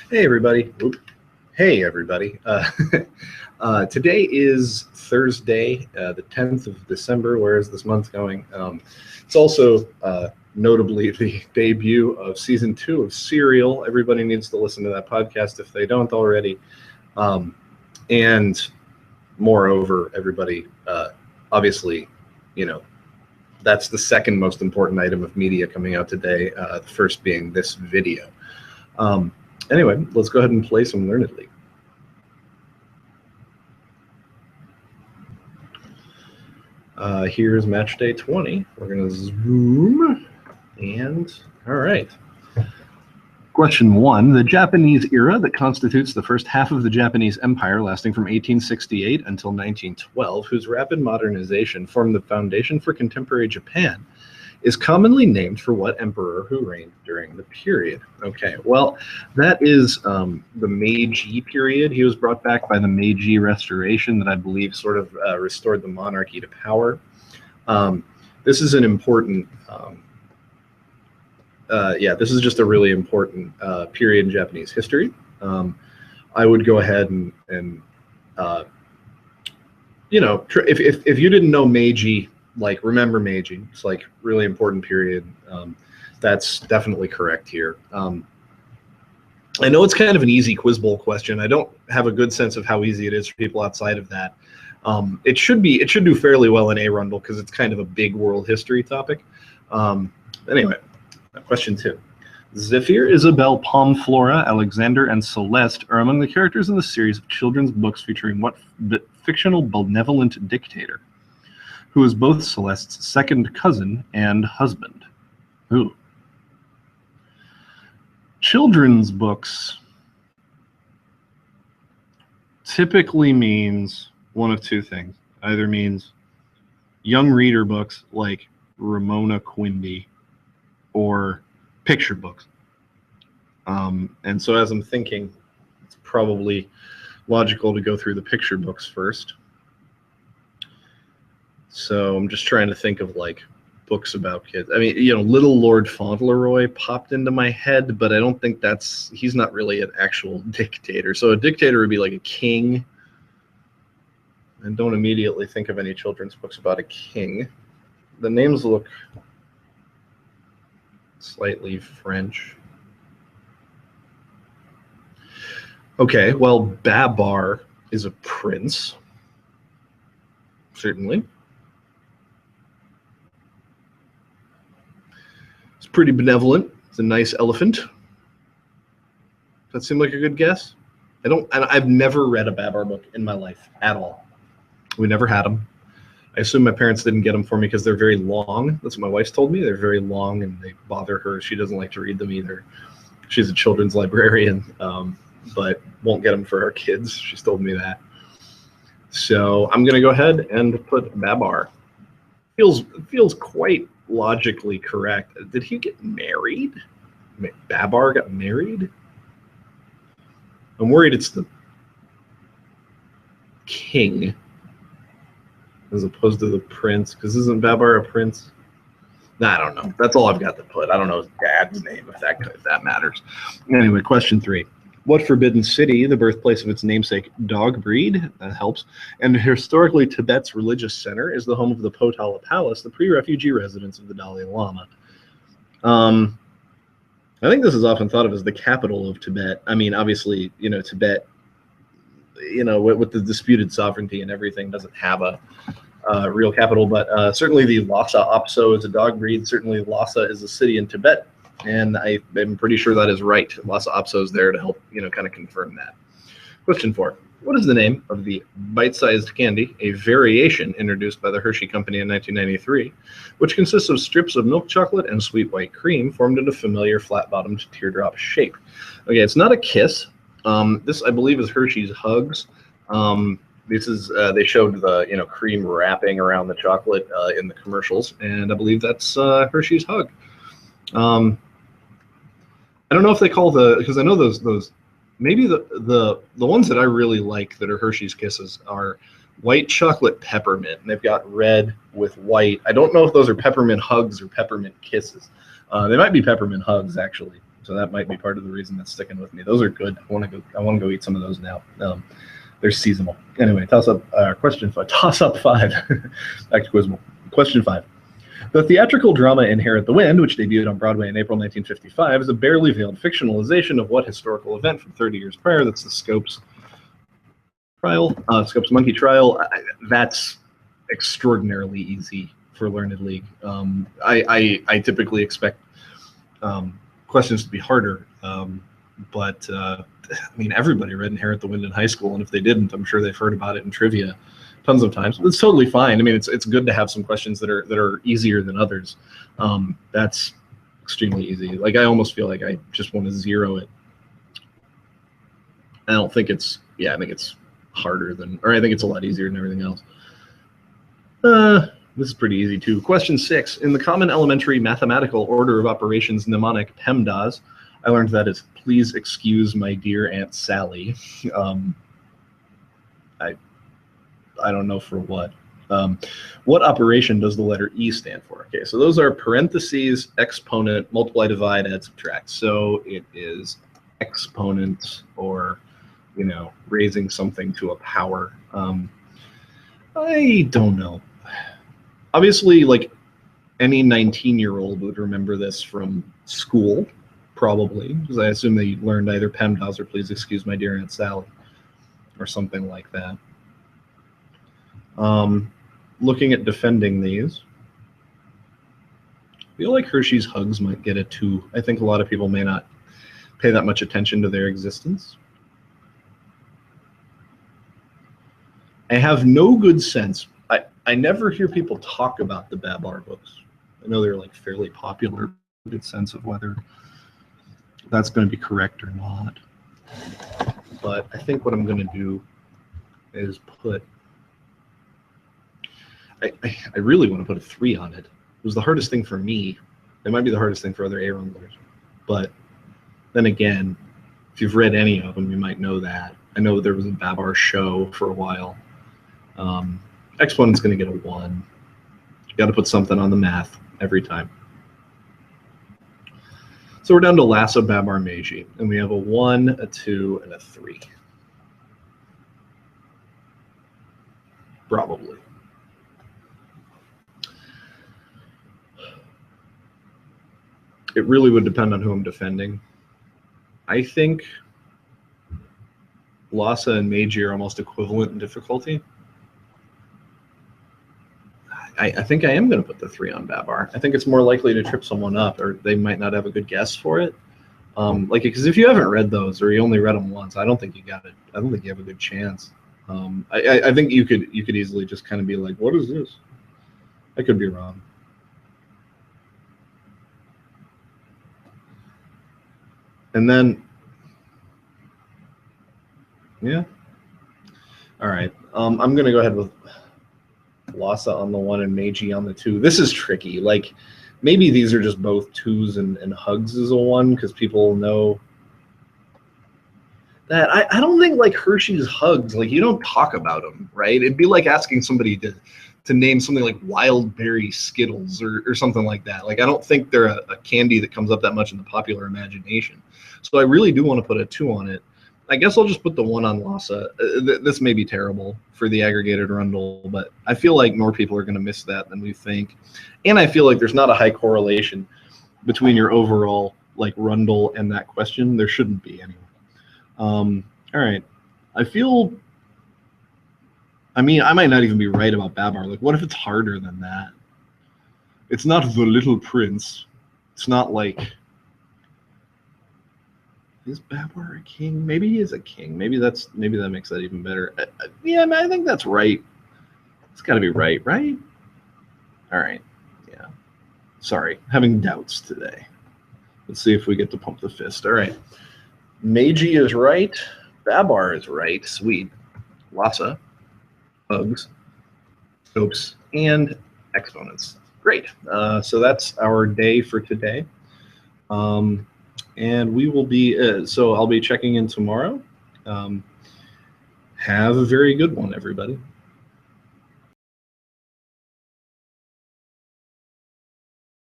Hey everybody. Oop. Hey everybody. Today is Thursday, the 10th of December. Where is this month going? It's also notably the debut of season 2 of Serial. Everybody needs to listen to that podcast if they don't already. And moreover, everybody, obviously, that's the second most important item of media coming out today, the first being this video. Anyway, let's go ahead and play some LearnedLeague. Here's match day 20. We're going to zoom, and all right. Question 1. The Japanese era that constitutes the first half of the Japanese Empire lasting from 1868 until 1912, whose rapid modernization formed the foundation for contemporary Japan, is commonly named for what emperor who reigned during the period? Okay, well, that is the Meiji period. He was brought back by the Meiji Restoration that I believe sort of restored the monarchy to power. This is an important, this is just a really important period in Japanese history. I would go ahead and if you didn't know Meiji, like, remember Meiji. It's like really important period. That's definitely correct here. I know it's kind of an easy quiz bowl question. I don't have a good sense of how easy it is for people outside of that. It should do fairly well in A-Rundle because it's kind of a big world history topic. Anyway, question 2. Zephyr, Isabel, Palmflora, Alexander, and Celeste are among the characters in the series of children's books featuring what fictional benevolent dictator, who is both Celeste's second cousin and husband? Who? Children's books typically means one of two things. Either means young reader books like Ramona Quimby, or picture books. And so as I'm thinking, it's probably logical to go through the picture books first. So I'm just trying to think of like books about kids. I mean, Little Lord Fauntleroy popped into my head, but I don't think he's not really an actual dictator. So a dictator would be like a king. And don't immediately think of any children's books about a king. The names look slightly French. Okay, well, Babar is a prince. Certainly. It's pretty benevolent. It's a nice elephant. Does that seem like a good guess? I've never read a Babar book in my life at all. We never had them. I assume my parents didn't get them for me because they're very long. That's what my wife's told me. They're very long and they bother her. She doesn't like to read them either. She's a children's librarian, but won't get them for her kids. She's told me that. So I'm going to go ahead and put Babar. Feels quite logically correct. Did he get married? Babar got married? I'm worried it's the king as opposed to the prince, because isn't Babar a prince? Nah, I don't know. That's all I've got to put. I don't know his dad's name, if that matters. Anyway, question 3. What forbidden city, the birthplace of its namesake dog breed, that helps, and historically Tibet's religious center, is the home of the Potala Palace, the pre-refugee residence of the Dalai Lama? I think this is often thought of as the capital of Tibet. I mean, obviously, Tibet, with the disputed sovereignty and everything, doesn't have a real capital, but certainly the Lhasa Apso is a dog breed. Certainly Lhasa is a city in Tibet, and I'm pretty sure that is right. Lhasa Apso is there to help, kind of confirm that. Question 4. What is the name of the bite-sized candy, a variation introduced by the Hershey Company in 1993, which consists of strips of milk chocolate and sweet white cream formed into a familiar flat-bottomed teardrop shape? Okay, it's not a Kiss. This, I believe, is Hershey's Hugs. This is they showed the cream wrapping around the chocolate in the commercials, and I believe that's Hershey's Hug. I don't know if they call because I know those maybe the ones that I really like that are Hershey's Kisses are white chocolate peppermint, and they've got red with white. I don't know if those are peppermint Hugs or peppermint Kisses. They might be peppermint Hugs actually. So that might be part of the reason that's sticking with me. Those are good. I want to go eat some of those now. They're seasonal. Anyway, toss up question 5. Toss up 5. Back to Quizmal. Question 5. The theatrical drama Inherit the Wind, which debuted on Broadway in April 1955, is a barely veiled fictionalization of what historical event from 30 years prior? That's the Scopes trial, Scopes Monkey trial. That's extraordinarily easy for Learned League. I typically expect questions to be harder, but I mean, everybody read Inherit the Wind in high school, and if they didn't, I'm sure they've heard about it in trivia tons of times. It's totally fine. I mean, it's good to have some questions that are easier than others. That's extremely easy. Like, I almost feel like I just want to zero it. I don't think it's, yeah, I think it's harder than, or I think it's a lot easier than everything else. This is pretty easy too. Question 6. In the common elementary mathematical order of operations mnemonic PEMDAS, I learned that is please excuse my dear Aunt Sally. I don't know for what. What operation does the letter E stand for? Okay, so those are parentheses, exponent, multiply, divide, add, subtract. So it is exponent, or, you know, raising something to a power. I don't know. Obviously, like, any 19-year-old would remember this from school, probably, because I assume they learned either PEMDAS or please excuse my dear Aunt Sally, or something like that. Looking at defending these, I feel like Hershey's Hugs might get a 2. I think a lot of people may not pay that much attention to their existence. I have no good sense. I never hear people talk about the Babar books. I know they're like fairly popular. Good sense of whether that's going to be correct or not. But I think what I'm going to do is put, I really want to put a 3 on it. It was the hardest thing for me. It might be the hardest thing for other A-Rumblers. But then again, if you've read any of them, you might know that. I know there was a Babar show for a while. Exponent's going to get a 1. You got to put something on the math every time. So we're down to Lhasa, Babar, Meiji, and we have a 1, a 2, and a 3. Probably. It really would depend on who I'm defending. I think Lhasa and Meiji are almost equivalent in difficulty. I think I am going to put the 3 on Babar. I think it's more likely to trip someone up, or they might not have a good guess for it. Like, because if you haven't read those, or you only read them once, I don't think you got it. I don't think you have a good chance. I think you could easily just kind of be like, what is this? I could be wrong. And then, yeah. All right. I'm going to go ahead with Lhasa on the 1 and Meiji on the 2. This is tricky. Like, maybe these are just both 2s and Hugs is a 1 because people know that. I don't think, like, Hershey's Hugs, like, you don't talk about them, right? It'd be like asking somebody to name something like Wild Berry Skittles or something like that. Like, I don't think they're a candy that comes up that much in the popular imagination. So I really do want to put a 2 on it. I guess I'll just put the 1 on Lhasa. This may be terrible for the aggregated Rundle, but I feel like more people are going to miss that than we think. And I feel like there's not a high correlation between your overall, like, Rundle and that question. There shouldn't be anyway. All right. I mean, I might not even be right about Babar. Like, what if it's harder than that? It's not The Little Prince. It's not like... Is Babar a king? Maybe he is a king. Maybe that makes that even better. Yeah, I think that's right. It's got to be right? All right. Yeah. Sorry, having doubts today. Let's see if we get to pump the fist. All right. Meiji is right. Babar is right. Sweet. Lhasa, Hugs, Scopes, and exponents. Great. So that's our day for today. And we will be, so I'll be checking in tomorrow. Have a very good one, everybody.